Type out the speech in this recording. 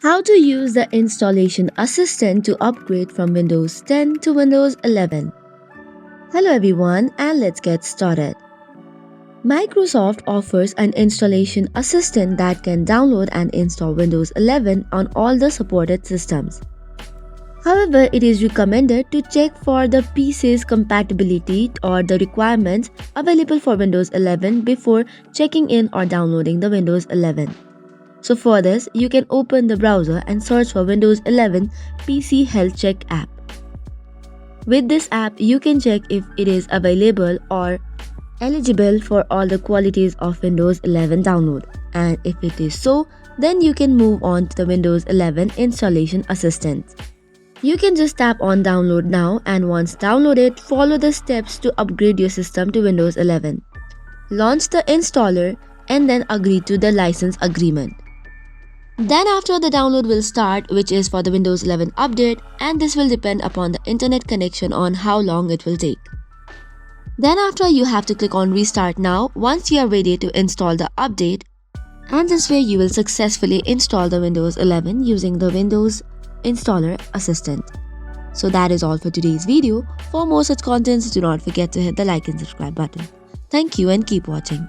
How to use the installation assistant to upgrade from Windows 10 to Windows 11. Hello everyone, and let's get started. Microsoft offers an installation assistant that can download and install Windows 11 on all the supported systems. However, it is recommended to check for the PC's compatibility or the requirements available for Windows 11 before checking in or downloading the Windows 11. So for this, you can open the browser and search for Windows 11 PC Health Check app. With this app, you can check if it is available or eligible for all the qualities of Windows 11 download. And if it is so, then you can move on to the Windows 11 installation assistant. You can just tap on download now, and once downloaded, follow the steps to upgrade your system to Windows 11. Launch the installer and then agree to the license agreement. Then after the download will start, which is for the Windows 11 update, and this will depend upon the internet connection on how long it will take. Then after, you have to click on restart now once you are ready to install the update, and this way you will successfully install the Windows 11 using the Windows Installer Assistant. So that is all for today's video. For more such contents, do not forget to hit the like and subscribe button. Thank you and keep watching.